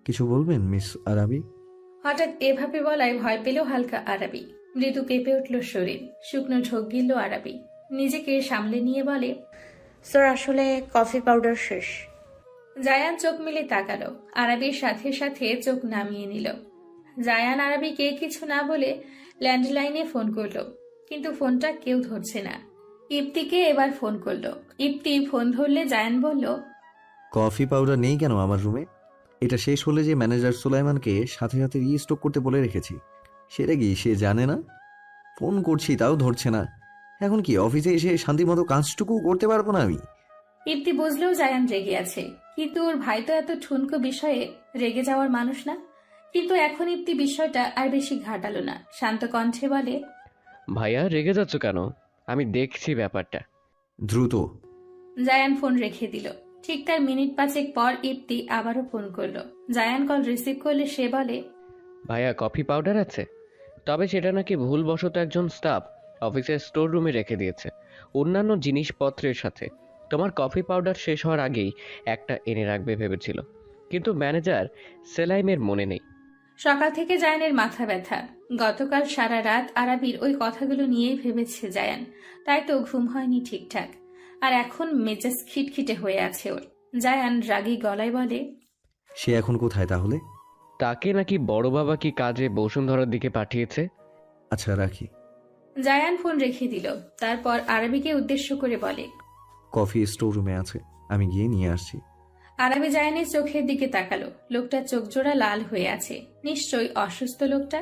কিছু বলবেন মিস আরাবি? হঠাৎ এভাবে বলায় ভয় পেল হালকা আরাবি। মৃদু কেঁপে উঠল শরীর, শুকনো ঢোক গিলল আরাবি। নিজেকে সামলে নিয়ে বলে, স্যার আসলে কফি পাউডার শেষ। জায়ান চোখ মিলে তাকালো, আরাবির সাথে সাথে চোখ নামিয়ে নিল। জায়ান আরাবিকে কিছু না বলে ল্যান্ডলাইনে ফোন করলো, কিন্তু ফোনটা কেউ ধরছে না। ইপ্তিকে এবার ফোন করলো। ইপ্তি ফোন ধরলে জায়ান বলল, কফি পাউডার নেই কেন আমার রুমে? এটা শেষ হলে যে ম্যানেজার সুলাইমানকে সাথে সাথে রিস্টক করতে বলে রেখেছি, সেটা কি সে জানে না? ফোন করছি তাও ধরছে না। এখন কি অফিসে এসে শান্তিমতো কাজটুকু করতে পারবো না আমি? ইপ্তি বুঝলেও জায়ান রেগে আছে, কিন্তু ওর ভাই তো এত ঠুনকো বিষয়ে রেগে যাওয়ার মানুষ না। কিন্তু এখন ইপ্তি বিষয়টা আর বেশি ঘাটালো না, শান্ত কণ্ঠে বলে, ভাইয়া রেগে যাচ্ছ কেন? আমি দেখছি ব্যাপারটা। দ্রুত। জায়ান ফোন রেখে দিল। ঠিক তার মিনিট পাঁচেক পর ইপ্তি আবারও ফোন করলো। জায়ান কল রিসিভ করলে সে বলে, ভাইয়া কফি পাউডার আছে, তবে সেটা নাকি ভুলবশত একজন স্টাফ অফিসের স্টোর রুমে রেখে দিয়েছে অন্যান্য জিনিসপত্রের সাথে। তোমার কফি পাউডার শেষ হওয়ার আগেই একটা এনে রাখবে ভেবেছিল, কিন্তু ম্যানেজার সেলাইমের মনে নেই। সকাল থেকে জায়ানের মাথা ব্যথা। গতকাল সারা রাত আরাবির ওই কথাগুলো নিয়েই ভেবেছে জায়ান, তাই তো ঘুম হয়নি ঠিকঠাক। আর এখন মেজাজ খিটখিটে হয়ে আছে ওর। জায়ান রাগী গলায় বলে, সে এখন কোথায় তাহলে? তাকে নাকি বড় বাবা কি কাজে বসুন্ধরার দিকে পাঠিয়েছে। আচ্ছা রাখি। জায়ান ফোন রেখে দিল। তারপর আরাবিকে উদ্দেশ্য করে বলে, কফি স্টোর রুমে আছে, আমি গিয়ে নিয়ে আসছি। আরাবি জায়ানের চোখের দিকে তাকালো। লোকটার চোখ জোড়া লাল হয়ে আছে, নিশ্চয়ই অসুস্থ লোকটা।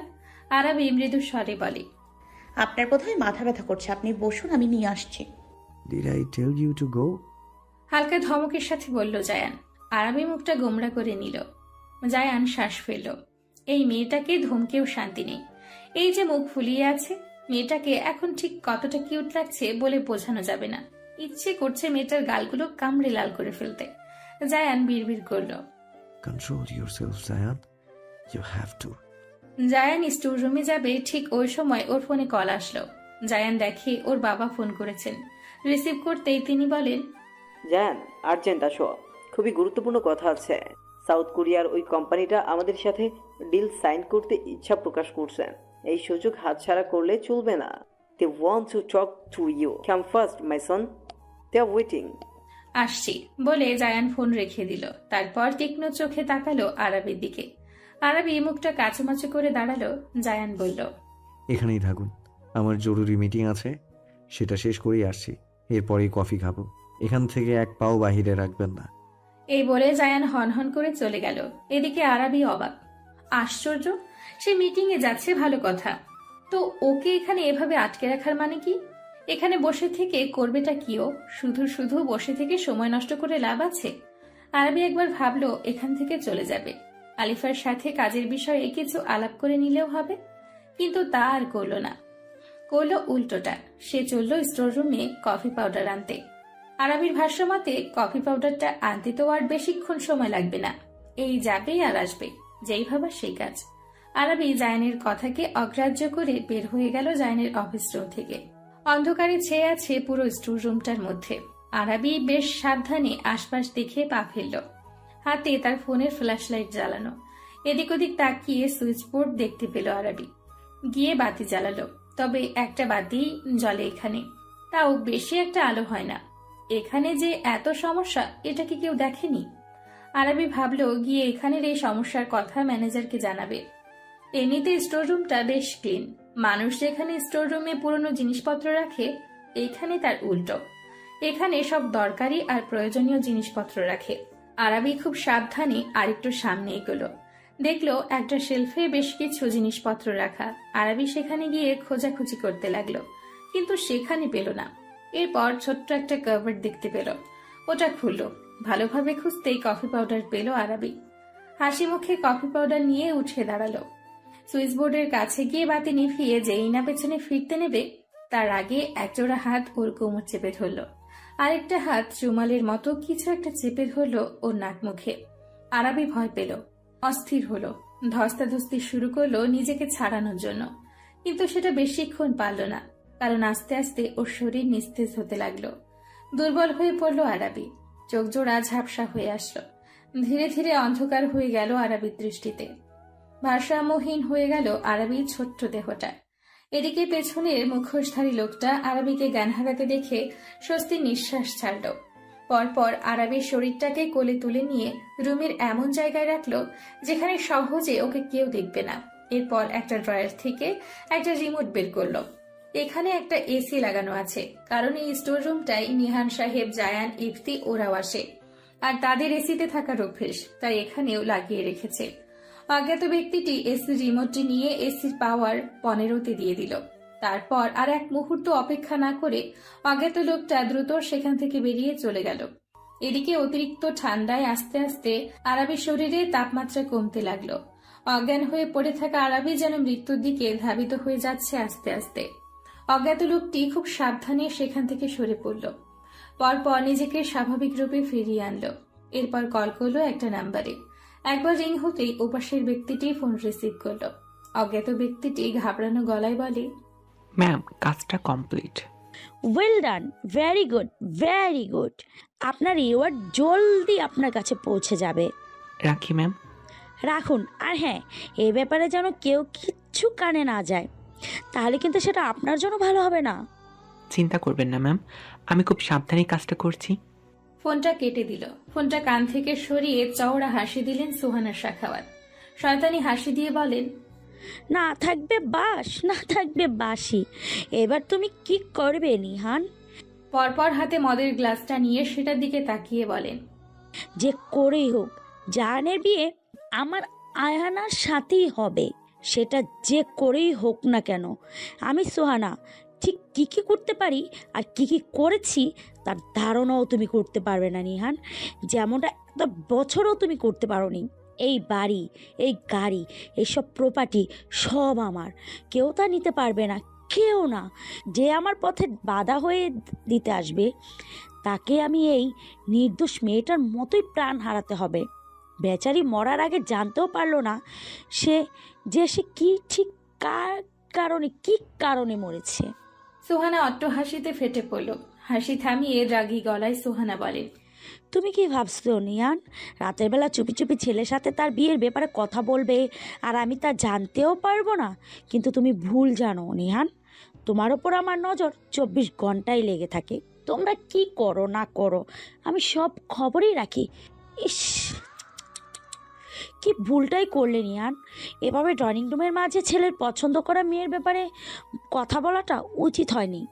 আরাবি মৃদু স্বরে বলে, আপনার বোধহয় মাথা ব্যথা করছে, আপনি বসুন, আমি নিয়ে আসছি। Did I tell you to go? হালকা ধমকের সাথে বলল জায়ান। আরাবি মুখটা গোমড়া করে নিল। জায়ান শ্বাস ফেলল। এই মেয়েটাকে ধমকেও শান্তি নেই। এই যে মুখ ফুলিয়ে আছে, মেয়েটাকে এখন ঠিক কতটা কিউট লাগছে বলে বোঝানো যাবে না। ইচ্ছে করছে মেয়েটার গালগুলো কামড়ে লাল করে ফেলতে। জায়ান বিড়বিড় করল, Control yourself, Zayan. You have to. Zayan store রুমে যাবে, ঠিক ওই সময় ওর ফোনে কল আসলো। জায়ান দেখে ওর বাবা ফোন করেছেন। রিসিভ করতেই তিনি বলেন, জায়ান, আর্জেন্ট আসো, খুবই গুরুত্বপূর্ণ কথা আছে। সাউথ কোরিয়ার ওই কোম্পানিটা আমাদের সাথে ডিল সাইন করতে ইচ্ছা প্রকাশ করছে। এই সুযোগ হাতছাড়া করলে চলবে না। They want to talk to you, come first my son, they are waiting. আসছি বলে জায়ান ফোন রেখে দিল। তারপর তীক্ষ্ণ চোখে তাকালো আরাবির দিকে। আরাবি মুখটা কাচুমাচু করে দাঁড়ালো। জায়ান বলল, এখানেই থাকুন, আমার জরুরি মিটিং আছে, সেটা শেষ করেই আসছি। এরপরেই কফি খাবো। এখান থেকে এক পাও বাহিরে রাখবেন না। এই বলে জায়ান হনহন করে চলে গেল। এদিকে আরাবি অবাক। আশ্চর্য, সে মিটিং এ যাচ্ছে ভালো কথা, তো ওকে এখানে এভাবে আটকে রাখার মানে কি? এখানে বসে থেকে করবেটা কি? ও শুধু শুধু বসে থেকে সময় নষ্ট করে লাভ আছে? আরাবি একবার ভাবলো এখান থেকে চলে যাবে, আলিফার সাথে কাজের বিষয়ে কিছু আলাপ করে নিলেও হবে, কিন্তু তা আর করলো না। করলো উল্টোটা, সে চলল স্টোর রুমে কফি পাউডার আনতে। আরাবির ভাষ্য মতে কফি পাউডারটা আনতে তো আর বেশিক্ষণ সময় লাগবে না, এই যাবেই আর আসবে, যেই ভাবা সেই কাজ। আরাবি জায়ানের কথাকে অগ্রাহ্য করে বের হয়ে গেল জায়ানের অফিস রুম থেকে। অন্ধকারে ছেয়ে আছে পুরো স্টোর রুমটার মধ্যে। আরাবি বেশ সাবধানে আশপাশ দেখে পা ফেলল। হাতে তার ফোনের ফ্ল্যাশ লাইট জ্বালানো। এদিক ওদিক তাকিয়ে সুইচ বোর্ড দেখতে পেল আরাবি। গিয়ে বাতি জ্বালালো, তবে একটা বাতি জ্বলে এখানে, তাও বেশি একটা আলো হয় না। এখানে যে এত সমস্যা, এটা কি কেউ দেখেনি? আরাবি ভাবলো গিয়ে এখানের এই সমস্যার কথা ম্যানেজারকে জানাবে। এমনিতে স্টোর রুমটা বেশ ক্লিন। মানুষ যেখানে স্টোর রুমে পুরনো জিনিসপত্র রাখে, এখানে তার উল্টো। এখানে সব দরকারি আর প্রয়োজনীয় জিনিসপত্র রাখে। আরাবি খুব সাবধানে আরেকটু সামনে এগোলো। দেখলো একটা শেলফে বেশ কিছু জিনিসপত্র রাখা। আরাবি সেখানে গিয়ে খোঁজাখুঁজি করতে লাগলো, কিন্তু সেখানে পেল না। এরপর ছোট্ট একটা কাভার্ড দেখতে পেল, ওটা খুললো। ভালোভাবে খুঁজতেই কফি পাউডার পেল আরাবি। হাসি মুখে কফি পাউডার নিয়ে উঠে দাঁড়ালো। সুইচ বোর্ডের কাছে গিয়ে বাতি নিভিয়ে যেই না পেছনে ফিরতে নেবে, তার আগে একজোড়া হাত ওর কোমর চেপে ধরলো। আরেকটা হাত রুমালের মতো কিছু একটা চেপে ধরলো ওর নাক মুখে। আরাবি ভয় পেল, অস্থির হলো, ধস্তাধস্তি শুরু করলো নিজেকে ছাড়ানোর জন্য, কিন্তু সেটা বেশিক্ষণ পারল না, কারণ আস্তে আস্তে ওর শরীর নিস্তেজ হতে লাগলো। দুর্বল হয়ে পড়লো আরাবি, চোখ জোড়া ঝাপসা হয়ে আসলো। ধীরে ধীরে অন্ধকার হয়ে গেল আরাবির দৃষ্টিতে। ভারসাম্যহীন হয়ে গেল আরাবির ছোট্ট দেহটা। এদিকে পেছনের মুখোশধারী লোকটা আরাবিকে জ্ঞান হারাতে দেখে স্বস্তির নিঃশ্বাস ছাড়ল। পরপর আরাবির শরীরটাকে কোলে তুলে নিয়ে রুমের এমন জায়গায় রাখলো যেখানে সহজে ওকে কেউ দেখবে না। এরপর একটা ড্রয়ার থেকে একটা রিমোট বের করলো। এখানে একটা এসি লাগানো আছে, কারণ এই স্টোর রুমটাই নিহান সাহেব, জায়ান, ইফতি ওরাও আসে, আর তাদের এসিতে থাকার অভ্যেস, তাই এখানেও লাগিয়ে রেখেছে। অজ্ঞাত ব্যক্তিটি এসি রিমোটটি নিয়ে এসির পাওয়ার 15-তে দিয়ে দিল। তারপর আর এক মুহূর্ত অপেক্ষা না করে অজ্ঞাত লোকটা দ্রুত সেখান থেকে বেরিয়ে চলে গেল। এদিকে অতিরিক্ত ঠান্ডায় আস্তে আস্তে আরাবির শরীরে তাপমাত্রা কমতে লাগলো। অজ্ঞান হয়ে পড়ে থাকা আরাবি যেন মৃত্যুর দিকে ধাবিত হয়ে যাচ্ছে আস্তে আস্তে। অজ্ঞাত লোকটি খুব সাবধানে সেখান থেকে সরে পড়ল। পরপর নিজেকে স্বাভাবিক রূপে ফিরিয়ে আনলো। এরপর কল করলো একটা নাম্বারে। একবার রিং হতেই ওপাশের ব্যক্তিটি ফোন রিসিভ করলো। অজ্ঞাত ব্যক্তিটি ঘাবড়ানো গলায় বলে, ম্যাম, কাজটা complete. Well done, very good, very good. আপনার রিওয়ার্ড জলদি আপনার কাছে পৌঁছে যাবে। রাখি ম্যাম। রাখুন, আর হ্যাঁ, এই ব্যাপারে যেন কেউ কিচ্ছু কানে না যায়, তাহলে কিন্তু সেটা আপনার জন্য ভালো হবে না। চিন্তা করবেন না ম্যাম, আমি খুব সাবধানে কাজটা করছি। ফোনটা কেটে দিল। ফোনটা কান থেকে সরিয়ে চওড়া হাসি দিলেন সুহানা শাখাওয়াত। শয়তানি হাসি দিয়ে বলেন, না থাকবে বাস, না থাকবে বাসি। এবার তুমি কি করবে নিহান? পরপর হাতে মদের গ্লাসটা নিয়ে সেটার দিকে তাকিয়ে বলেন, যে করেই হোক জায়ানের বিয়ে আমার আয়ানার সাথেই হবে, সেটা যে করেই হোক না কেন। আমি সোহানা ঠিক কি কি করতে পারি আর কি কি করেছি তার ধারণাও তুমি করতে পারবে না নিহান, যেমনটা এত বছরও তুমি করতে পারোনি। এই বাড়ি, এই গাড়ি, এইসব প্রপার্টি সব আমার, কেউ তা নিতে পারবে না, কেউ না। যে আমার পথে বাধা হয়ে দিতে আসবে তাকে আমি এই নির্দোষ মেয়েটার মতোই প্রাণ হারাতে হবে। বেচারি মরার আগে জানতেও পারলো না সে কি ঠিক কি কারণে মরেছে। সুহানা অট্ট হাসিতে ফেটে পড়ল। হাসি থামিয়ে রাগী গলায় সুহানা বলে, তুমি কি ভাবছো নিয়ান, রাতের বেলা চুপি চুপি ছেলের সাথে তার বিয়ের ব্যাপারে কথা বলবে আর আমি তা জানতেও পারবো না? কিন্তু তুমি ভুল জানো নিহান, তোমার ওপর আমার নজর 24 ঘন্টাই লেগে থাকে। তোমরা কি করো না করো আমি সব খবরই রাখি। ইস, কি ভুলটাই করলে নিয়ান, এভাবে ড্রয়িং রুমের মাঝে ছেলের পছন্দ করা মেয়ের ব্যাপারে কথা বলাটা উচিত হয়নি,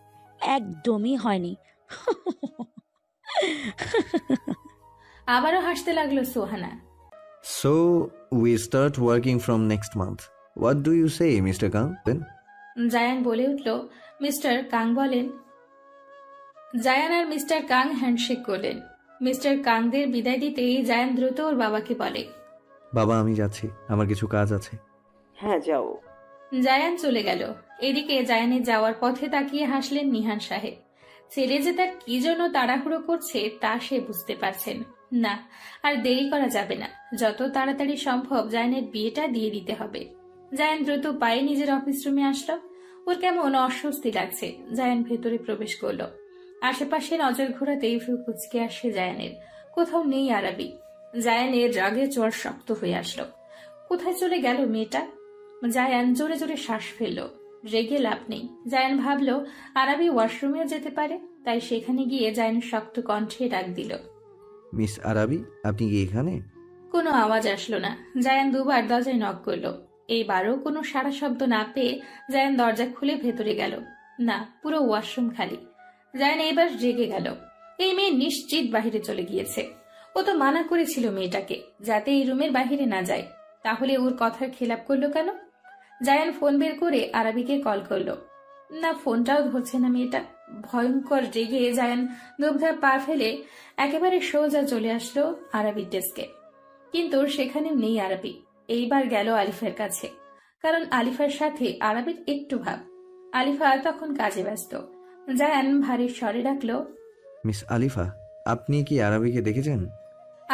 একদমই হয়নি। আবারও হাসতে লাগলো Suhana. So we start working from next month. What do you say, Mr. Kang? Then Zayan বলে উঠল। মিস্টার কাং বলেন। জায়ান আর মিস্টার কাং হ্যান্ডশেক করলেন। মিস্টার কাংদের বিদায় দিতেই জায়ান দ্রুত ওর বাবাকে বলে, বাবা আমি যাচ্ছি, আমার কিছু কাজ আছে। হ্যাঁ যাও। জায়ান চলে গেল। এদিকে জায়ানের যাওয়ার পথে তাকিয়ে হাসলেন নিহান সাহেব। ছেলে যে তার কি জন্য তাড়াহুড়ো করছে তা সে বুঝতে পারছেন না। আর দেরি করা যাবে না, যত তাড়াতাড়ি সম্ভব জায়ানের বিয়েটা দিয়ে দিতে হবে। জায়ান দ্রুত পায়ে নিজের অফিস রুমে আসলো। ওর কেমন অস্বস্তি লাগছে। জায়ান ভেতরে প্রবেশ করলো। আশেপাশে নজর ঘোরাতেই ভ্রু কুচকে আসে জায়ানের। কোথাও নেই আরাবি। জায়ানের রাগে চোর শক্ত হয়ে আসলো। কোথায় চলে গেল মেয়েটা? জায়ান জোরে জোরে শ্বাস ফেললো। রেগে লাভ নেই। জায়ান ভাবলো আরাবি ওয়াশরুমেও যেতে পারে, তাই সেখানে গিয়ে জায়ান শক্ত কণ্ঠে ডাক দিল, মিস আরাবি, আপনি কি এখানে? কোনো আওয়াজ আসলো না। জায়ান দুবার দরজায় নক করলো। এইবারও কোনো সাড়া শব্দ না পেয়ে জায়ান দরজা খুলে ভেতরে গেল। না, পুরো ওয়াশরুম খালি। জায়ান এইবার রেগে গেল। এই মেয়ে নিশ্চিত বাহিরে চলে গিয়েছে। ও তো মানা করেছিল মেয়েটাকে যাতে এই রুমের বাহিরে না যায়, তাহলে ওর কথার খেলাপ করলো কেন? জায়ান ফোন বের করে আরাবিকে কল করলো। না, ফোনটাও ধরছে না মেয়েটা। ভয়ঙ্কর রেগে জায়ান দুবধার পা ফেলে একেবারে সোজা চলে আসলো আরাবির ডেস্কে। কিন্তু সেখানেও নেই আরাবি। এইবার গেল আলিফার কাছে, কারণ আলিফার সাথে আরাবির একটু ভাব। আলিফা তখন কাজে ব্যস্ত। জায়ান ভারী স্বরে ডাকলো, মিস আলিফা, আপনি কি আরাবিকে দেখেছেন?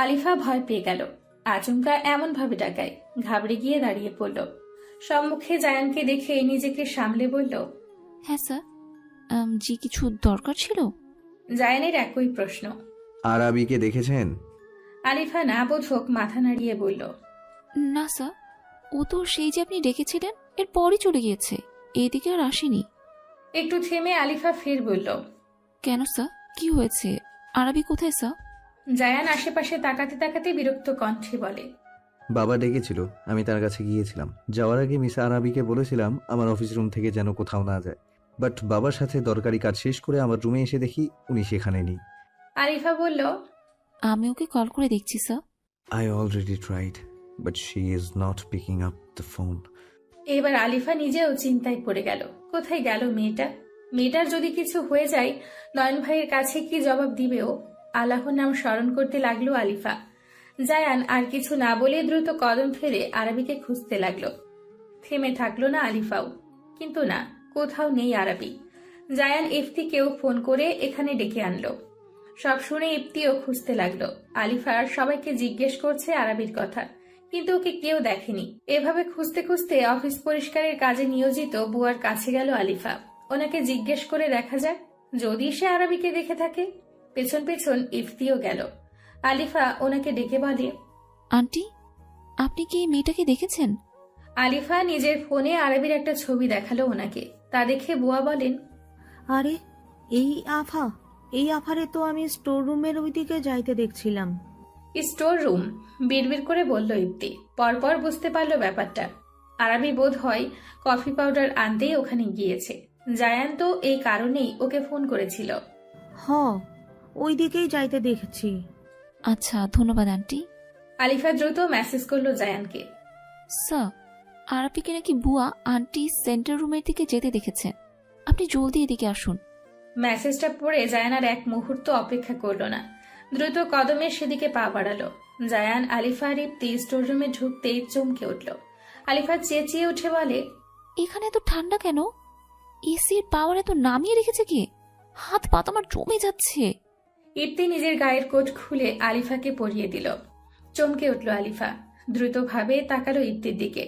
আলিফা ভয় পেয়ে গেল। আচমকা এমন ভাবে ডাকায় ঘাবড়ে গিয়ে দাঁড়িয়ে পড়ল। সম্মুখে জায়ানকে দেখে নিজেকে সামলে বলল, হ্যাঁ স্যার, জি কিছু দরকার ছিল? জায়ানের একই প্রশ্ন। আরাবিকে দেখেছেন? আলিফা না বোধক মাথা নাড়িয়ে বলল, না স্যার, ও তো সেই যে আপনি ডেকেছিলেন এরপরই চলে গিয়েছে, এদিকে আর আসেনি। একটু থেমে আলিফা ফের বলল, কেন স্যার, কি হয়েছে? আরবি কোথায় স্যার? জায়ান আশেপাশে তাকাতে তাকাতে বিরক্ত কণ্ঠে বলে, বাবা ডেকেছিল, আমি তার কাছে গিয়েছিলাম। যাওয়ার আগে মিস আরাবিকে বলেছিলাম আমার অফিস রুম থেকে যেন কোথাও না যায়, বাট বাবার সাথে দরকারি কাজ শেষ করে আমার রুমে এসে দেখি উনি সেখানে নেই। আলিফা বলল, আমি ওকে কল করে দেখছি sir. I already tried, but she is not picking up the phone. এবার আলিফা নিজেও চিন্তায় পড়ে গেল, কোথায় গেল মেয়েটা? মেয়েটার যদি কিছু হয়ে যায় নয়ন ভাইয়ের কাছে কি জবাব দিবে ও? আল্লাহর নাম স্মরণ করতে লাগলো আলিফা। জায়ান আর কিছু না বলে দ্রুত কদম ফেলে আরবিকে খুঁজতে লাগলো। থেমে থাকলো না আলিফাও, কিন্তু না, কোথাও নেই আরবি। জায়ান ইফতিকেও ফোন করে এখানে ডেকে আনলো। সব শুনে ইফতিও খুঁজতে লাগলো। আলিফা আর সবাইকে জিজ্ঞেস করছে আরবির কথা, কিন্তু ওকে কেউ দেখেনি। এভাবে খুঁজতে খুঁজতে অফিস পরিষ্কারের কাজে নিয়োজিত বুয়ার কাছে গেল আলিফা। ওনাকে জিজ্ঞেস করে দেখা যাক, যদি সে আরবিকে দেখে থাকে। পেছন পেছন ইফতিও গেল। আলিফা ওনাকে ডেকে বলে, আন্টি, আপনি কি এই মেয়েটাকে দেখেছেন? আলিফা নিজের ফোনে আরবির একটা ছবি দেখালো ওনাকে। তা দেখে বুয়া বলেন, আরে এই আফারে তো আমি স্টোর রুমের ওইদিকে যাইতে দেখছিলাম। Store room? বিড়বিড় করে বলল ইফতি। পরপর বুঝতে পারলো ব্যাপারটা। আরবি বোধ হয় কফি পাউডার আনতেই ওখানে গিয়েছে। জায়ান তো এই কারণেই ওকে ফোন করেছিল। ওই দিকেই যাইতে দেখছি। আচ্ছা, ধন্যবাদ আন্টি। আলিফা দ্রুত মেসেজ করলো জায়ানকে, স্যার, আরবিকে নাকি বুয়া আন্টি সেন্টার রুমের দিকে যেতে দেখেছেন, আপনি জলদি এদিকে আসুন। মেসেজটা পড়ে জায়ান আর এক মুহূর্ত অপেক্ষা করলো না, দ্রুত কদমে সেদিকে পা বাড়ালো। জায়ান, আলিফা আর ইফতি স্টোর রুমে ঢুকতেই চমকে উঠল। আলিফা চেঁচিয়ে উঠে বলে, এখানে এত ঠান্ডা কেন? এসির পাওয়ার এত নামিয়ে রেখেছে কি? হাত পা তো আমার জমে যাচ্ছে। ইফতি নিজের গায়ের কোট খুলে আলিফাকে পরিয়ে দিল। চমকে উঠল আলিফা, দ্রুতভাবে তাকালো ইফতির দিকে,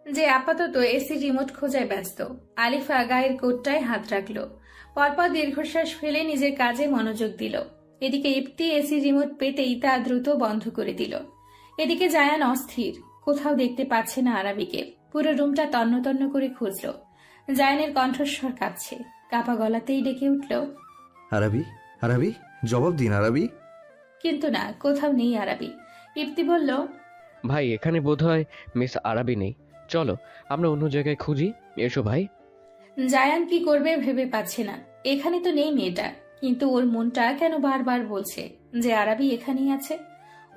যে আপাতত এসি রিমোট খোঁজায় ব্যস্ত। আলিফা গায়ের কোটটায় হাত রাখলো। পরপর দীর্ঘশ্বাস ফেলে নিজের কাজে মনোযোগ দিল। এদিকে ইফতি এসি রিমোট পেতেই তা দ্রুত বন্ধ করে দিল। এদিকে জায়ান অস্থির, কোথাও দেখতে পাচ্ছে না আরবিকে। পুরো রুমটা তন্ন তন্ন করে খুঁজল। জায়ানের কণ্ঠস্বর কাঁপছে, কাপা গলাতেই ডেকে উঠল, আরবি, আরবি, জবাব দিন আরবি। কিন্তু না, কোথাও নেই আরবি। ইফতি বলল, ভাই, এখানে বোধহয় মিস আরাবি নেই, চলো আমরা অন্য জায়গায় খুঁজি। এসো ভাই। জায়ান কি করবে ভেবে পাচ্ছে না। এখানে তো নেই মেয়েটা, কিন্তু ওর মনটা কেন বারবার বলছে যে আরবি এখানেই আছে,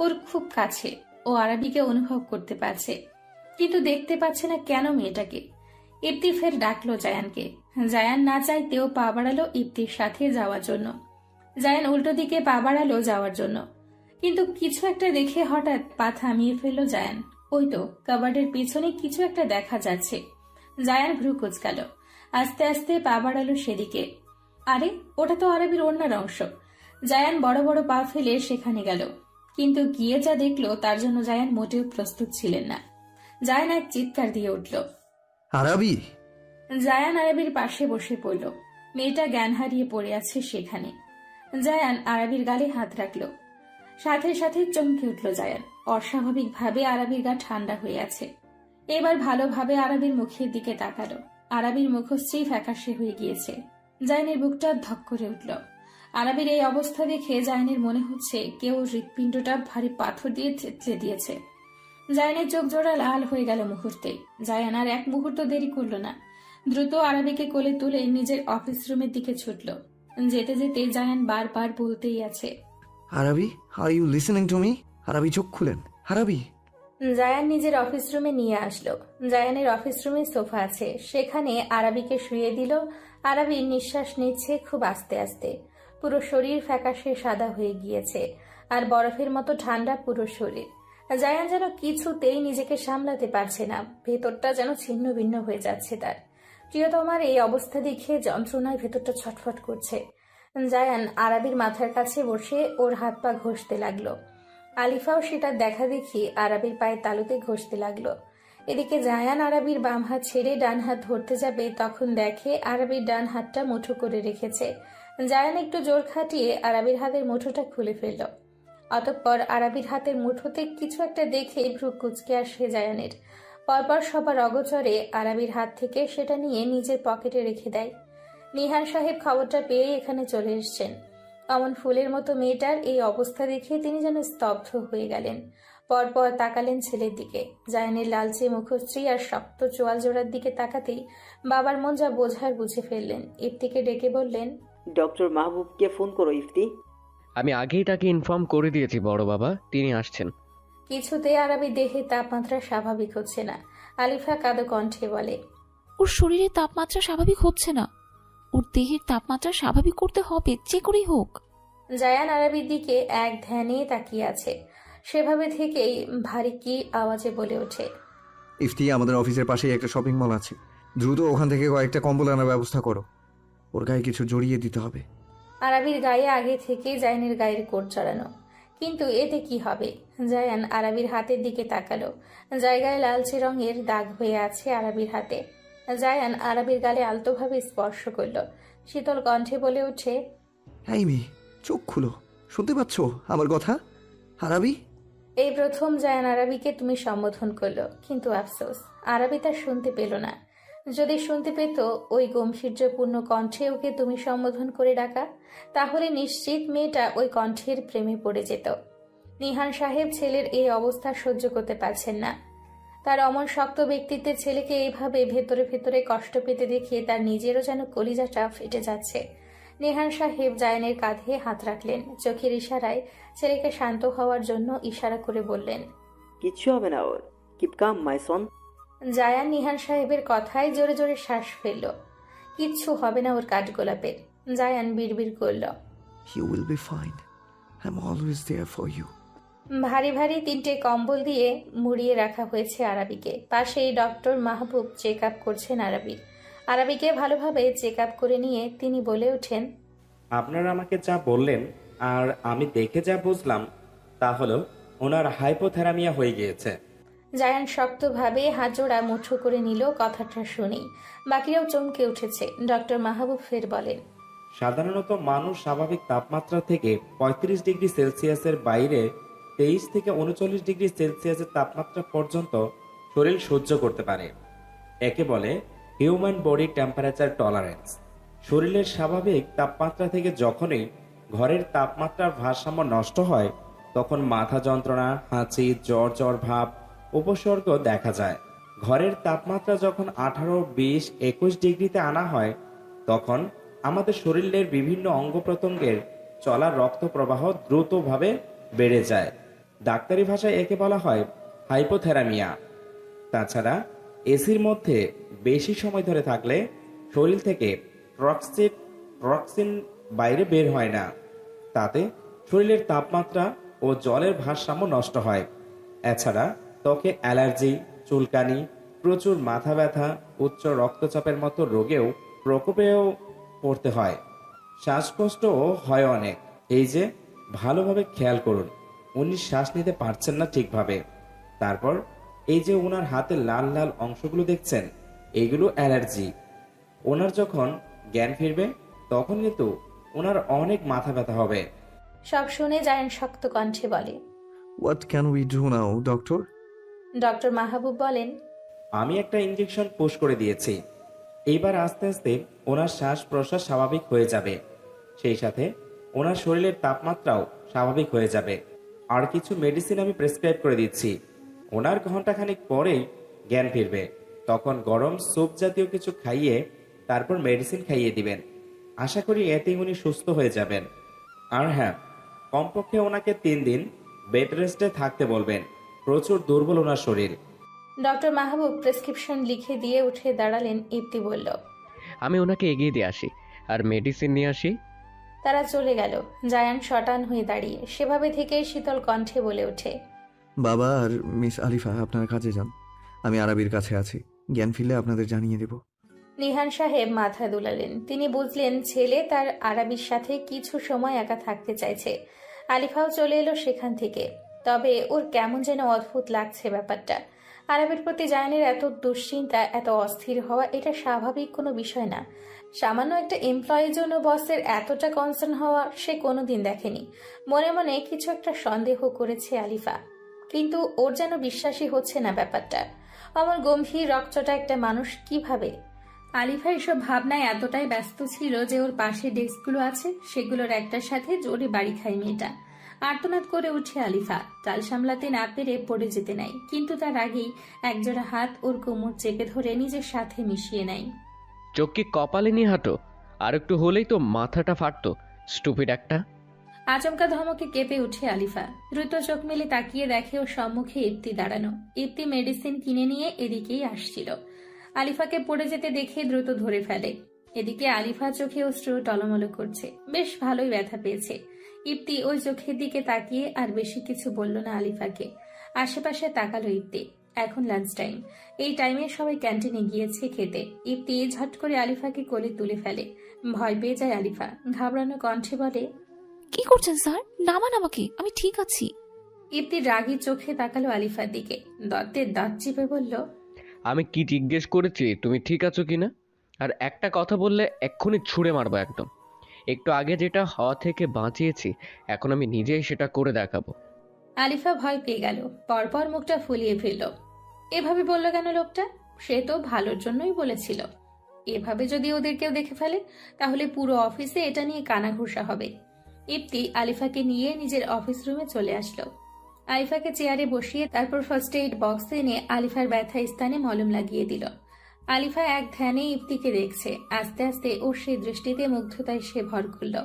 ওর খুব কাছে। ও আরবিকে অনুভব করতে পারছে, কিন্তু দেখতে পাচ্ছে না কেন মেয়েটাকে। ইফতি ফের ডাকলো জায়ানকে। জায়ান না চাইতেও পা বাড়ালো ইফতির সাথে যাওয়ার জন্য। জায়ান উল্টো দিকে পা বাড়ালো যাওয়ার জন্য, কিন্তু কিছু একটা দেখে হঠাৎ পা থামিয়ে ফেললো জায়ান। ওই তো কাবার্ডের পিছনে কিছু একটা দেখা যাচ্ছে। জায়ান ভ্রু কুঁচকাল, আস্তে আস্তে পা বাড়ালো সেদিকে। আরে, ওটা তো আরবির ওড়নার অংশ। জায়ান বড় বড় পা ফেলে সেখানে গেল, কিন্তু গিয়ে যা দেখলো তার জন্য জায়ান মোটেও প্রস্তুত ছিলেন না। জায়ান এক চিৎকার দিয়ে উঠল, আরবি! জায়ান আরবির পাশে বসে পড়ল। মেয়েটা জ্ঞান হারিয়ে পড়ে আছে সেখানে। জায়ান আরবির গালে হাত রাখল। সাথে সাথে চমকে উঠল জায়ান। অস্বাভাবিকভাবে আরবির গা ঠান্ডা হয়ে আছে। এবার ভালোভাবে আরবির মুখের দিকে তাকালো। আরবির মুখশ্রী ফ্যাকাশে হয়ে গিয়েছে। জায়ানের বুকটা ধক করে উঠল। আরবির এই অবস্থা দেখে জায়ানের মনে হচ্ছে কেউ হৃৎপিণ্ডটা ভারী পাথর দিয়ে থেতলে দিয়েছে। জায়ানের চোখ জোড়া লাল হয়ে গেল মুহূর্তে। জায়ান আর এক মুহূর্ত দেরি করল না, দ্রুত আরবিকে কোলে তুলে নিজের অফিস রুমের দিকে ছুটল। যেতে যেতে জায়ান বারবার বলতেই আছে, Arbi, are you listening to me? Arbi, চোখ খুলেন আরবি। জায়ান নিজের অফিস রুমে নিয়ে আসলো। জায়ানের অফিস রুমে সোফা আছে, সেখানে আরবিকে শুয়ে দিল। আরবি নিঃশ্বাস নিচ্ছে খুব আস্তে আস্তে। পুরো শরীর ফ্যাকাশে সাদা হয়ে গিয়েছে, আর বরফের মতো ঠান্ডা পুরো শরীর। জায়ান যেন কিছুতেই নিজেকে সামলাতে পারছে না, ভেতরটা যেন ছিন্ন ভিন্ন হয়ে যাচ্ছে তার। প্রিয়তমার এই অবস্থা দেখে যন্ত্রণায় ভেতরটা ছটফট করছে। জায়ান আরবির মাথার কাছে বসে ওর হাত পা ঘষতে লাগলো। আলিফাও সেটা দেখা দেখি আরবির পায়ের তালুতে ঘষতে লাগলো। এদিকে জায়ান আরবির বাম হাত ছেড়ে ডান হাত ধরতে যাবে, তখন দেখে আরবির ডান হাতটা মুঠো করে রেখেছে। জায়ান একটু জোর খাটিয়ে আরবির হাতের মুঠোটা খুলে ফেলল। অতঃপর আরাবির হাতের মুঠোতে কিছু একটা দেখে ভ্রু কুঁচকে আসে জায়ানের। পরপর সবার অগোচরে আরাবির হাত থেকে সেটা নিয়ে নিজের পকেটে রেখে দেয়। নিহান সাহেব খবরটা পেয়ে এখানে চলে এসেছেন। অমন ফুলের মতো মেয়েটার এই অবস্থা দেখে তিনি যেন স্তব্ধ হয়ে গেলেন। পরপর তাকালেন ছেলের দিকে। জায়ানের লালচে মুখশ্রী আর শক্ত চোয়াল জোড়ার দিকে তাকাতেই বাবার মন যা বোঝার বুঝে ফেললেন। ইফতিকে ডেকে বললেন, ডক্টর মাহবুবকে ফোন করো ইফতি। আমি আগেই তাকে ইনফর্ম করে দিয়েছি বড় বাবা, তিনি আসছেন। কিছুতে আরাবি দেহে তাপমাত্রা স্বাভাবিক হচ্ছে না। আলিফা কাঁদো কণ্ঠে বলে, ওর শরীরের তাপমাত্রা স্বাভাবিক হচ্ছে না, ওর দেহের তাপমাত্রা স্বাভাবিক করতে হবে যে করেই হোক। জায়ান আরাবির দিকে এক ধ্যানে তাকিয়ে আছে। সেভাবে থেকেই ভারী কি আওয়াজে বলে ওঠে, ইফতি, আমাদের অফিসের পাশেই একটা শপিং মল আছে, দ্রুত ওখান থেকে কয়েকটা কম্বল আনার ব্যবস্থা করো। ওর গায়ে কিছু জড়িয়ে দিতে হবে। আরাবির গায়ে আগে থেকেই জায়ানের গায়ের কোট চড়ানো, কিন্তু এতে কি হবে? জায়ান আরাবির হাতের দিকে তাকালো। জায়গায় লালচে রঙের দাগ হয়ে আছে আরাবির হাতে। জায়ান আরাবির গালে আলতোভাবে স্পর্শ করল। শীতল কণ্ঠে বলে ওঠে, এই মেয়ে, চোখ খুলো, শুনতে পাচ্ছ আমার কথা? আরাবি। এই প্রথম জায়ান আরাবিকে তুমি সম্বোধন করলো, কিন্তু আফসোস আরাবি তা শুনতে পেল না। যদি শুনতে পেত ওই গম্ভীর্যপূর্ণ কণ্ঠে ওকে তুমি সম্বোধন করে ডাকা, তাহলে নিশ্চিত মেয়েটা ওই কণ্ঠের প্রেমে পড়ে যেত। নিহান সাহেব ছেলের এই অবস্থা সহ্য করতে পারছেন না। তার অমন শক্ত ব্যক্তিত্বের ছেলেকে এইভাবে ভেতরে ভেতরে কষ্ট পেতে দেখে তার নিজেরও যেন কলিজাটা ফেটে যাচ্ছে। নিহান সাহেব জায়ানের কাঁধে হাত রাখলেন। চোখের ইশারায় ছেলেকে শান্ত হওয়ার জন্য ইশারা করে বললেন, কিচ্ছু হবে না ওর, কিপ কাম মাই সন। জায়ান নিহান সাহেবের কথায় জোরে জোরে শ্বাস ফেলল। কিচ্ছু হবে না ওর কাঠগোলাপের। জায়ান বিড়বিড় করল, You will be fine. I'm always there for you. ভারী ভারী 3টে কম্বল দিয়ে মুড়িয়ে রাখা হয়েছে আরাবিকে। পাশেই ডক্টর মাহবুব চেক আপ করছেন আরাবিকে ভালোভাবে চেক আপ করে নিয়ে তিনি বলে ওঠেন, আপনারা আমাকে যা বললেন আর আমি দেখে যা বুঝলাম তা হলো ওনার হাইপোথেরামিয়া হয়ে গিয়েছে। জায়ান শক্তভাবে হাতজোড়া মুঠো করে নিল। কথাটা শুনেই বাকিরাও চমকে উঠেছে। ডক্টর মাহবুব ফের বলেন, সাধারণত মানুষ স্বাভাবিক তাপমাত্রা থেকে 35 ডিগ্রি সেলসিয়াসের বাইরে 23 থেকে 39 ডিগ্রি সেলসিয়াসের তাপমাত্রা পর্যন্ত শরীর সহ্য করতে পারে। একে বলে হিউম্যান বডি টেম্পারেচার টলারেন্স। শরীরের স্বাভাবিক তাপমাত্রা থেকে যখনই ঘরের তাপমাত্রার ভারসাম্য নষ্ট হয় তখন মাথা যন্ত্রণা, হাঁচি, জ্বর ভাব উপসর্গ দেখা যায়। ঘরের তাপমাত্রা যখন 18, 20, 21 ডিগ্রিতে আনা হয় তখন আমাদের শরীরের বিভিন্ন অঙ্গ প্রত্যঙ্গের চলা রক্ত প্রবাহ দ্রুতভাবে বেড়ে যায়। ডাক্তারি ভাষায় একে বলা হয় হাইপোথেরামিয়া। তাছাড়া এসির মধ্যে বেশি সময় ধরে থাকলে শরীর থেকে টক্সিন বাইরে বের হয় না, তাতে শরীরের তাপমাত্রা ও জলের ভারসাম্য নষ্ট হয়। এছাড়া ত্বকে অ্যালার্জি, চুলকানি, প্রচুর মাথা ব্যথা, উচ্চ রক্তচাপের মতো রোগেও প্রকোপেও পড়তে হয়। শ্বাসকষ্টও হয় অনেক। এই যে ভালোভাবে খেয়াল করুন, উনি শ্বাস নিতে পারছেন না ঠিকভাবে। তারপর এই যে ওনার হাতে লাল লাল অংশগুলো দেখছেন, এইগুলো অ্যালার্জি। ওনার যখন জ্ঞান ফিরবে তখন কিন্তু ওনার অনেক মাথা ব্যথা হবে। সব শুনে জায়ান শক্ত কণ্ঠে বলে, What can we do now, doctor? Doctor Mahbub বলেন, আমি একটা ইঞ্জেকশন পুশ করে দিয়েছি। এইবার আস্তে আস্তে ওনার শ্বাস প্রশ্বাস স্বাভাবিক হয়ে যাবে, সেই সাথে ওনার শরীরের তাপমাত্রাও স্বাভাবিক হয়ে যাবে। আর কিছু মেডিসিন আমি প্রেসক্রাইব করে দিচ্ছি। ওনার ঘন্টাখানিক পরেই জ্ঞান ফিরবে, তখন গরম স্যুপ জাতীয় কিছু খাইয়ে তারপর মেডিসিন খাইয়ে দিবেন। আশা করি এতেই উনি সুস্থ হয়ে যাবেন। আর হ্যাঁ, কমপক্ষে ওনাকে 3 দিন বেড রেস্টে থাকতে বলবেন, প্রচুর দুর্বল ওনার শরীর। ডক্টর মাহবুব প্রেসক্রিপশন লিখে দিয়ে উঠে দাঁড়ালেন। ইপ্তি বলল, আমি ওনাকে এগিয়ে দিয়ে আসি আর মেডিসিন নিয়ে আসি। তারা চলে গেল। জায়ান শটান হয়ে দাঁড়িয়ে সেভাবে থেকে শীতল কণ্ঠে বলে ওঠে, বাবা আর মিস আলিফা আপনার কাজে যান, আমি আরাবির কাছে আছি। জ্ঞান ফিরলে আপনাদের জানিয়ে দেব। নিহান সাহেব মাথা দুলালেন। তিনি বুঝলেন ছেলে তার আরাবির সাথে কিছু সময় একা থাকতে চাইছে। আলিফাও চলে এলো সেখান থেকে। তবে ওর কেমন যেন অদ্ভুত লাগছে ব্যাপারটা। আরবের প্রতি জায়ানের এত দুশ্চিন্তা, এত অস্থির হওয়া, এটা স্বাভাবিক কোনো বিষয় না। সামান্য একটা এমপ্লয়ের জন্য বসের এতটা কনসার্ন হওয়া সে কোনোদিন দেখেনি। মনে মনে কিছু একটা সন্দেহ করেছে আলিফা, কিন্তু ওর যেন বিশ্বাসই হচ্ছে না ব্যাপারটা। আমার গম্ভীর রকচটা একটা মানুষ কিভাবে। আলিফা এসব ভাবনায় এতটাই ব্যস্ত ছিল যে ওর পাশে ডেস্কগুলো আছে সেগুলোর একটার সাথে জোরে বাড়ি খায় মেয়েটা। আর্তনাদ করে উঠে আলিফা, চাল সামলাতে না পেরে পড়ে যেতে নাই, কিন্তু তার আগেই একজোড়া হাত ওর কোমর চেপে ধরে নিজের সাথে মিশিয়ে নেয়। চোখ কি কপালে নিয়ে হাঁটো? আর একটু হলেই তো মাথাটা ফাটতো, স্টুপিড একটা। আচমকা ধমকে কেঁপে উঠে আলিফা, দ্রুত চোখ মেলে তাকিয়ে দেখে ওর সম্মুখে ইপ্তি দাঁড়ানো। ইপ্তি মেডিসিন কিনে নিয়ে এদিকেই আসছিল। আলিফাকে পড়ে যেতে দেখে দ্রুত ধরে ফেলে। এদিকে আলিফা চোখে অশ্রু টলমল করছে, বেশ ভালোই ব্যথা পেয়েছে। ইপ্তি ওই চোখের দিকে তাকিয়ে আর বেশি কিছু বলল না আলিফাকে। আশেপাশে তাকালো ইপ্তি। এখন লাঞ্চ টাইম, এই টাইমে সবাই ক্যান্টিনে গিয়েছে খেতে। ইপ্তি ঝট করে আলিফাকে কোলে তুলে ফেলে। ভয় পেয়ে যায় আলিফা, ঘাবড়ানো কণ্ঠে বলে, কি করছেন স্যার? নামান আমাকে, আমি ঠিক আছি। ইপ্তি রাগী চোখে তাকালো আলিফার দিকে, দত্তের দাঁত চিপে বলল, আমি কি জিজ্ঞেস করেছি তুমি ঠিক আছো কিনা? আর একটা কথা বললে এক্ষুনি ছুঁড়ে মারবো একদম। একটু আগে যেটা হওয়া থেকে বাঁচিয়েছি, এখন আমি নিজেই সেটা করে দেখাবো। আলিফা ভয় পেয়ে গেল, পরপর মুখটা ফুলিয়ে ফেলল। এভাবে বলল কেন লোকটা? সে তো ভালোর জন্যই বলেছিল। এভাবে যদি ওদের কেউ দেখে ফেলে তাহলে পুরো অফিসে এটা নিয়ে কানাঘুষা হবে। ইপ্তি আলিফাকে নিয়ে নিজের অফিস রুমে চলে আসলো। আলিফাকে চেয়ারে বসিয়ে তারপর ফার্স্ট এইড বক্স এনে আলিফার ব্যথা স্থানে মলম লাগিয়ে দিল। আলিফা এক ধ্যানে ইপ্তিকে দেখছে। আস্তে আস্তে ওর সেই দৃষ্টিতে মুগ্ধতায় সে ভর করল।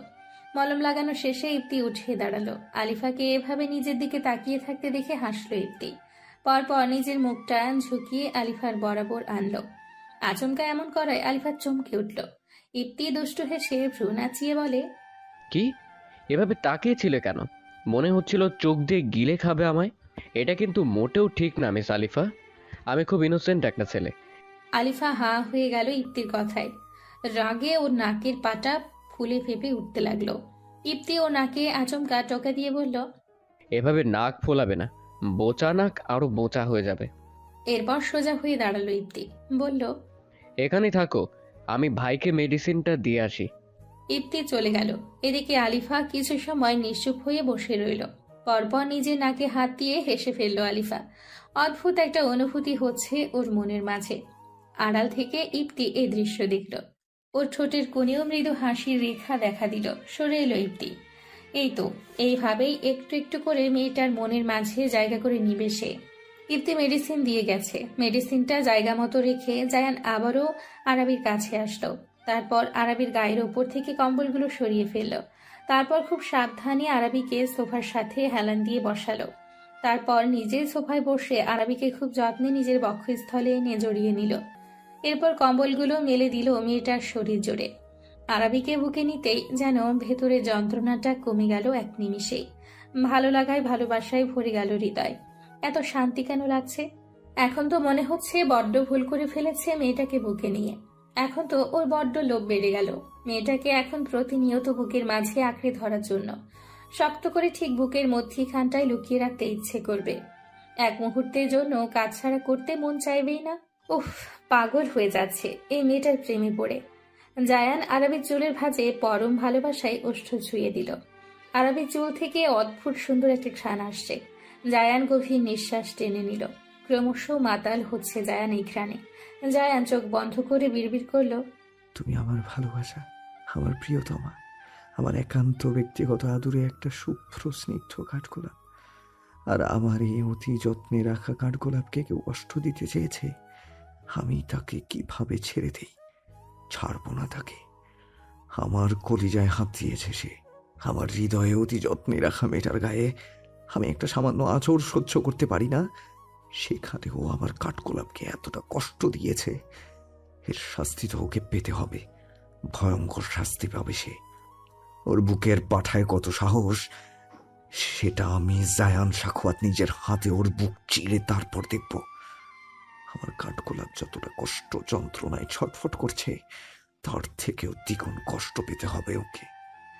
মলম লাগানো শেষে ইপ্তি উঠে দাঁড়ালো। আলিফাকে এভাবে নিজের দিকে তাকিয়ে থাকতে দেখে হাসলো ইপ্তি। পরপর নিজের মুখটা ঝুঁকিয়ে আলিফার বরাবর আনলো। আচমকা এমন করায় আলিফা চমকে উঠল। ইপ্তি দুষ্টু হেসে ভ্রু নাচিয়ে বলে, কি এভাবে তাকিয়েছিলে কেন? মনে হচ্ছিল চোখ দিয়ে গিলে খাবে আমায়। এটা কিন্তু মোটেও ঠিক না মিস আলিফা। আমি খুব ইনোসেন্ট একটা ছেলে। আলিফা হা হয়ে গেল ইপ্তির কথায়। রাগে ওর নাকের পাটা ফুলে ফেপে উঠতে লাগলো। ইপ্তি ও নাকে আচমকা টোকা দিয়ে বলল, এভাবে নাক ফোলাবে না, বোচা নাক আরো বোচা হয়ে যাবে। এরপর সোজা হয়ে দাঁড়ালো ইপ্তি, বলল, এখানেই থাকো, আমি ভাইকে মেডিসিনটা দিয়ে আসি। ইপ্তি চলে গেল। এদিকে আলিফা কিছু সময় নিশ্চুপ হয়ে বসে রইল। পরপর নিজের নাকে হাত দিয়ে হেসে ফেলল আলিফা। অদ্ভুত একটা অনুভূতি হচ্ছে ওর মনের মাঝে। আড়াল থেকে ইপ্তি এই দৃশ্য দেখল। ওর ঠোঁটের কোণেও মৃদু হাসির রেখা দেখা দিল। সরে এলো ইপ্তি। এই তো, এইভাবেই একটু একটু করে মেয়েটার মনের মাঝে জায়গা করে নিবে সে। ইপ্তি মেডিসিন দিয়ে গেছে। মেডিসিনটা জায়গা মতো রেখে জায়ান আবারও আরাবির কাছে আসলো। তারপর আরাবির গায়ের ওপর থেকে কম্বলগুলো সরিয়ে ফেলল। তারপর খুব সাবধানে আরাবিকে সোফার সাথে হেলান দিয়ে বসালো। তারপর নিজে সোফায় বসে আরাবিকে খুব যত্নে নিজের বক্ষস্থলে এনে জড়িয়ে নিল। এরপর কম্বলগুলো মেলে দিল মেয়েটার শরীর জুড়ে। আরাবিকে বুকে নিতেই যেন ভেতরে যন্ত্রণাটা কমে গেল এক নিমিষেই। ভালো লাগায় ভালোবাসায় ভরে গেল হৃদয়। এত শান্তি কেন লাগছে? এখন তো মনে হচ্ছে বড্ড ভুল করে ফেলেছে মেয়েটাকে বুকে নিয়ে। এখন তো ওর বড্ড লোভ বেড়ে গেল মেয়েটাকে এখন প্রতিনিয়ত বুকের মাঝে আঁকড়ে ধরার জন্য। শক্ত করে ঠিক বুকের মধ্যিখানটায় লুকিয়ে রাখতে ইচ্ছে করবে। এক মুহূর্তের জন্য কাজ ছাড়া করতে মন চাইবেই না। উফ, পাগল হয়ে যাচ্ছে এই মেয়েটার প্রেমে পড়ে। জায়ান আরবির চুলের ভাঁজে পরম ভালোবাসায় ওষ্ঠ ছুঁয়ে দিল। আরবির চুল থেকে অদ্ভুত সুন্দর একটা ঘ্রাণ আসছে। জায়ান গভীর নিঃশ্বাস টেনে নিল। ক্রমশ মাতাল হচ্ছে জায়ান এই ঘ্রাণে। জায়ান চোখ বন্ধ করে বিড়বিড় করল, তুমি আমার ভালোবাসা, আমার প্রিয়তমা, আমার একান্ত ব্যক্তিগত আদুরে একটা শুভ্র স্নিগ্ধ কাঠগোলাপ। আর আমার এই অতি যত্নে রাখা কাঠগোলাপকে কেউ কষ্ট দিতে চেয়েছে, আমি তাকে কিভাবে ছেড়ে দেই? ছাড়বো না তাকে। আমার কলিজায় হাত দিয়েছে সে। আমার হৃদয়ে অতি যত্নে রাখা মেয়েটার গায়ে আমি একটা সামান্য আঁচড় সহ্য করতে পারি না, সেখানেও আমার কাঠগোলাপকে এতটা কষ্ট দিয়েছে। এর শাস্তি তো ওকে পেতে হবে, ভয়ঙ্কর শাস্তি পাবে সে। ওর বুকের পাঠায় কত সাহস, সেটা আমি জায়ান সাখওয়াত নিজের হাতে ওর বুক চিরে তারপর দেখব। আমার কাঠগোলাপ যতটা কষ্ট যন্ত্রণায় ছটফট করছে, তার থেকেও দ্বিগুণ কষ্ট পেতে হবে ওকে।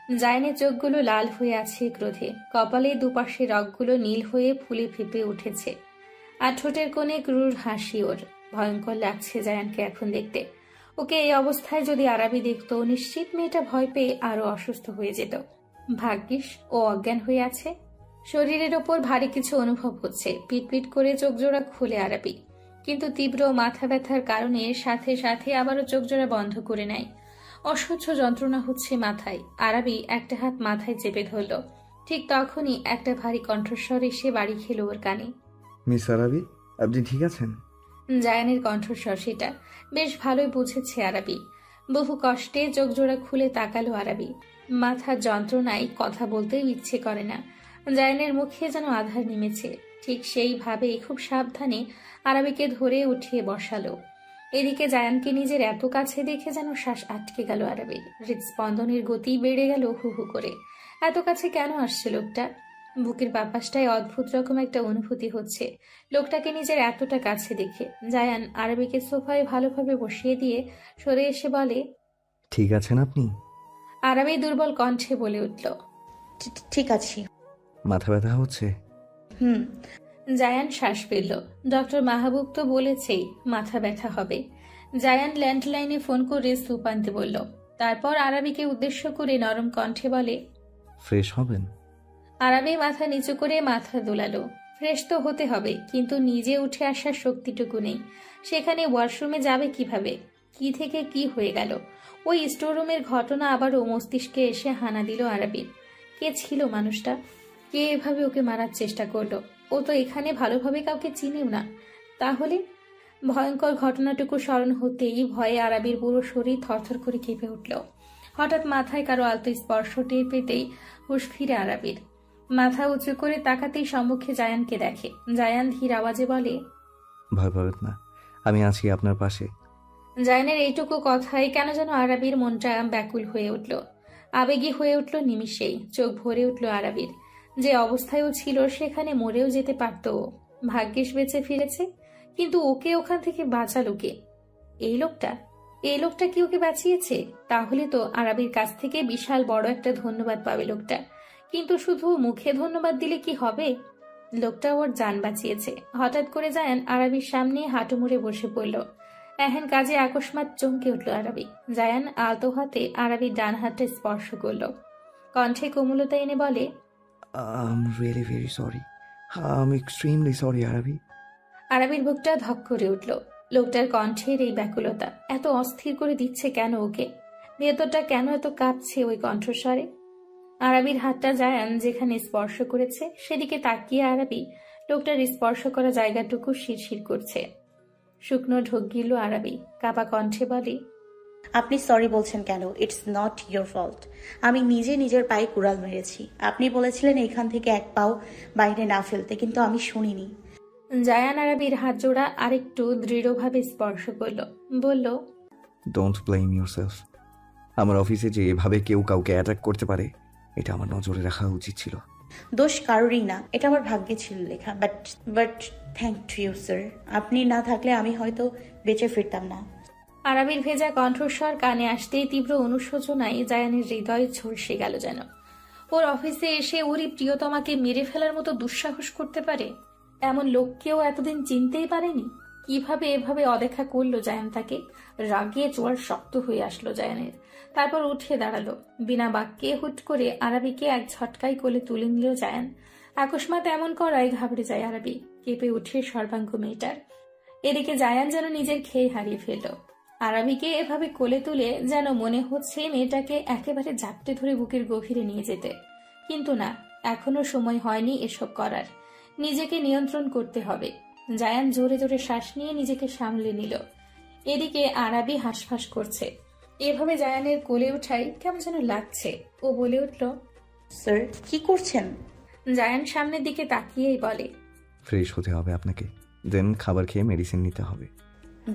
জায়ানের চোখগুলো লাল হয়ে আছে ক্রোধে, কপালে দুপাশে রগগুলো নীল হয়ে ফুলে ফেঁপে উঠেছে, আর ঠোঁটের কোণে ক্রূর হাসি ওর। ভয়ঙ্কর লাগছে জায়ানকে এখন দেখতে। ওকে এই অবস্থায় যদি আরাবি দেখতো, নিশ্চিত মেয়েটা ভয় পেয়ে আরো অসুস্থ হয়ে যেত। ভাগ্যিস ও অজ্ঞান হয়ে আছে। শরীরের ওপর ভারী কিছু অনুভব হচ্ছে। পিটপিট করে চোখ জোড়া খুলে আরাবি, কিন্তু তীব্র মাথা ব্যথার কারণে সাথে সাথে আবারও চোখ জোড়া বন্ধ করে নেয়। অসহ্য যন্ত্রণা হচ্ছে মাথায়। আরাবি একটা হাত মাথায় চেপে ধরল। ঠিক তখনই একটা ভারী কণ্ঠস্বর এসে বাড়ি খেল ওর কানে। মিস আরাবি, আপনি ঠিক আছেন? জায়ানের কণ্ঠস্বর সেটা। বেশ ভালোই বুঝেছে আরাবি। বহু কষ্টে চোখ জোড়া খুলে তাকালো আরাবি। মাথার যন্ত্রণায় কথা বলতেও ইচ্ছে করে না। জায়ানের মুখে যেন আধার নেমেছে। ঠিক সেইভাবে খুব সাবধানে আরাবিকে ধরে উঠিয়ে বসালো। এদিকে জায়ানকে নিজের এত কাছে দেখে যেন শ্বাস আটকে গেল আরাবির। হৃদস্পন্দনের গতি বেড়ে গেল হু হু করে। এত কাছে কেন আসছে লোকটা? বুকের বাপাসটায় অদ্ভুত রকম একটা অনুভূতি হচ্ছে লোকটাকে নিজের এতটা কাছে দেখে। জায়ান আরাবিকে সোফায় ভালোভাবে বসিয়ে দিয়ে সরে এসে বলে, ঠিক আছেন আপনি? আরাবি দুর্বল কণ্ঠে বলে উঠল, ঠিক আছি। মাথা ব্যথা হচ্ছে? হুম। জায়ান শ্বাস ফেলল। ডক্টর মাহবুব তো বলেছেই মাথা ব্যথা হবে। জায়ান ল্যান্ডলাইনে ফোন করে স্যুপ আনতে বলল। তারপর আরাবিকে উদ্দেশ্য করে নরম কণ্ঠে বলে, ফ্রেশ হবেন? আরাবি মাথা নিচু করে মাথা দোলালো। ফ্রেশ তো হতে হবে, কিন্তু নিজে উঠে আসার শক্তিটুকু নেই। সেখানে ওয়াশরুমে যাবে কিভাবে? কি থেকে কি হয়ে গেল? ওই স্টোররুমের ঘটনা আবারও মস্তিষ্কে এসে হানা দিল আরাবির। কে ছিল মানুষটা? কে এভাবে ওকে মারার চেষ্টা করলো? ও তো এখানে ভালোভাবে কাউকে চিনেও না। তাহলে ভয়ঙ্কর ঘটনাটুকু স্মরণ হতেই ভয়ে আরাবির পুরো শরীর থরথর করে কেঁপে উঠল। হঠাৎ মাথায় কারো আলতো স্পর্শ টের পেতেই হুঁশ ফিরে আরাবির। মাথা উঁচু করে তাকাতেই সম্মুখে জায়ানকে দেখে। জায়ান ধীর আওয়াজে বলে, ভয় পাবেন না, আমি আছি আপনার পাশে। জায়ানের এইটুকু কথায় কেন যেন আরাবির মনটা ব্যাকুল হয়ে উঠল, আবেগী হয়ে উঠল নিমিষেই। চোখ ভরে উঠল আরাবির। যে অবস্থায়ও ছিল সেখানে মরেও যেতে পারত ও। ভাগ্যিস বেঁচে ফিরেছে, কিন্তু ওকে ওখান থেকে বাঁচালো কে? এই লোকটা। এই লোকটা কি ওকে বাঁচিয়েছে? তাহলে তো আরাবির কাছ থেকে বিশাল বড় একটা ধন্যবাদ পাবে লোকটা। কিন্তু শুধু মুখে ধন্যবাদ দিলে কি হবে? লোকটা ওর জান বাঁচিয়েছে। হঠাৎ করে জায়ান আরাবির সামনে হাঁটু মুড়ে বসে পড়ল। এহেন কাজে আকস্মাৎ চমকে উঠল আরাবি। জায়ান আলতো হাতে আরাবির ডান হাতটা স্পর্শ করল। কণ্ঠে কোমলতা এনে বলে, I'm really very sorry. I'm extremely sorry, Arabi. আরাবির বুকটা ধক করে উঠল। লোকটার কণ্ঠের এই ব্যাকুলতা এত অস্থির করে দিচ্ছে কেন ওকে? ভেতরটা কেন এত কাঁপছে ওই কণ্ঠস্বরে? আরাবির হাতটা জায়ান যেখানে স্পর্শ করেছে সেদিকে তাকিয়ে আরাবি লোকটার স্পর্শ করা জায়গাটুকু শিরশির করছে। শুকনো ঢোক গিলল আরাবি। কাপা কণ্ঠে বলে, আপনি সরি বলছেন কেন? It's not your fault. আমি নিজে নিজের পায়ে কুড়াল মেরেছি। আপনি বলেছিলেন এখান থেকে এক পাও বাইরে না ফেলতে, কিন্তু আমি শুনিনি। জায়ান আরাবির হাত জোড়া আরেকটু দৃঢ়ভাবে স্পর্শ করল। বলল, ডোন্ট ব্লেম ইউরসেলফ। আমার অফিসে যে এভাবে কেউ কাউকে অ্যাটাক করতে পারে, এটা আমার নজরে রাখা উচিত ছিল। দোষ কারোরই না, এটা আমার ভাগ্যে ছিল লেখা। But thank you sir. আপনি না থাকলে আমি হয়তো বেঁচে ফিরতাম না। আরাবির ভেজা কণ্ঠস্বর কানে আসতেই তীব্র অনুশোচনায় জায়ানের হৃদয় ঝলসে গেল যেন। ওর অফিসে এসে ওরই প্রিয়তমাকে মেরে ফেলার মতো দুঃসাহস করতে পারে এমন লোককেও এতদিন চিনতেই পারেনি। কিভাবে এভাবে অদেখা করলো জায়ান তাকে? রাগে চোয়ার শক্ত হয়ে আসলো জায়ানের। তারপর উঠে দাঁড়ালো। বিনা বাক্যে হুট করে আরাবিকে এক ঝটকায় কোলে তুলে নিল জায়ান। আকস্মাত এমন করায় ঘাবড়ে যায় আরাবি। কেঁপে উঠে সর্বাঙ্গ মেয়েটার। এদিকে জায়ান যেন নিজের খেয়ে হারিয়ে ফেলল। আরাবিকে এভাবে কোলে তুলে যেন মনে হচ্ছে মেয়েটাকে একেবারে জাপটে ধরে বুকের গভীরে নিয়ে যেতে। কিন্তু না, এখনো সময় হয়নি এসব করার। নিজেকে নিয়ন্ত্রণ করতে হবে। জায়ান জোরে জোরে শ্বাস নিয়ে নিজেকে সামলে নিল। এদিকে আরাবি হাঁসফাঁস করছে। এভাবে জায়ানের কোলে উঠাই কেমন যেন লাগছে। ও বলে উঠল, স্যার কি করছেন? জায়ান সামনের দিকে তাকিয়েই বলে, ফ্রেশ হতে হবে আপনাকে, দেন খাবার খেয়ে মেডিসিন নিতে হবে।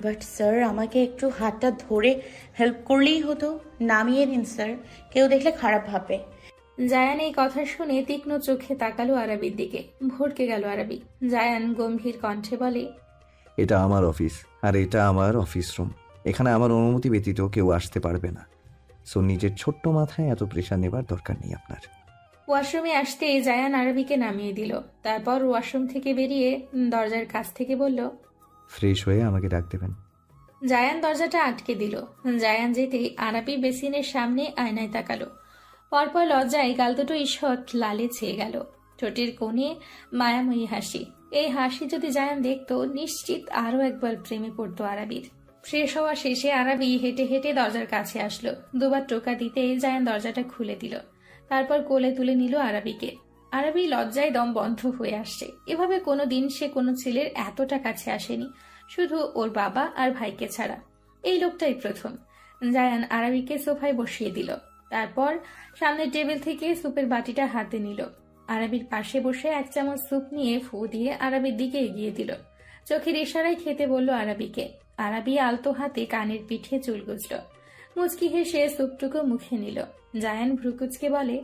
বাট স্যার, আমাকে একটু হাতটা ধরে হেল্প করলেই হতো। নামিয়ে দিন স্যার, কেউ দেখলে খারাপ ভাববে। জায়ান এই কথা শুনে তীক্ষ্ণ চোখে তাকালো আরাবির দিকে। ভড়কে গেল আরাবি। জায়ান গম্ভীর কণ্ঠে বলে, এটা আমার অফিস, আর এটা আমার অফিস রুম। এখানে আমার অনুমতি ব্যতীত কেউ আসতে পারবে না। সো নিজের ছোট্ট মাথায় এত প্রেশার নেবার দরকার নেই আপনার। ওয়াশরুমে আসতেই জায়ান আরবিকে নামিয়ে দিল। তারপর ওয়াশরুম থেকে বেরিয়ে দরজার কাছ থেকে বলল, ফ্রেশ হয়ে আমাকে ডাক দেবেন। জায়ান দরজাটা আটকে দিল। জায়ান যেতেই আরাবি বেসিনের সামনে আয়নায় তাকালো। পরপর লজ্জায় গাল দুটো ঈষৎ লালে ছেয়ে গেল। ঠোঁটের কোণে মায়াময়ী হাসি। এই হাসি যদি জায়ান দেখতো, নিশ্চিত আরো একবার প্রেমে পড়তো আরাবির। ফ্রেশ হওয়া শেষে আরাবি হেঁটে হেঁটে দরজার কাছে আসলো। দুবার টোকা দিতেই জায়ান দরজাটা খুলে দিল। তারপর কোলে তুলে নিল আরাবিকে। আরাবি লজ্জায় দম বন্ধ হয়ে আসছে। এভাবে কোনোদিন সে কোনো ছেলের এতটা কাছে আসেনি, শুধু ওর বাবা আর ভাইকে ছাড়া। এই লোকটাই প্রথম। জায়ান আরাবিকে সোফায় বসিয়ে দিল। তারপর সামনের টেবিল থেকে স্যুপের বাটিটা হাতে নিল। আরাবির পাশে বসে 1 চামচ স্যুপ নিয়ে ফু দিয়ে আরাবির দিকে এগিয়ে দিল। চোখের ইশারায় খেতে বলল আরাবিকে। আরাবি আলতো হাতে কানের পিঠে চুল গুজল। মুচকি হেসে স্যুপটুকু মুখে নিল। জায়ান ভ্রুকুচকে বলে,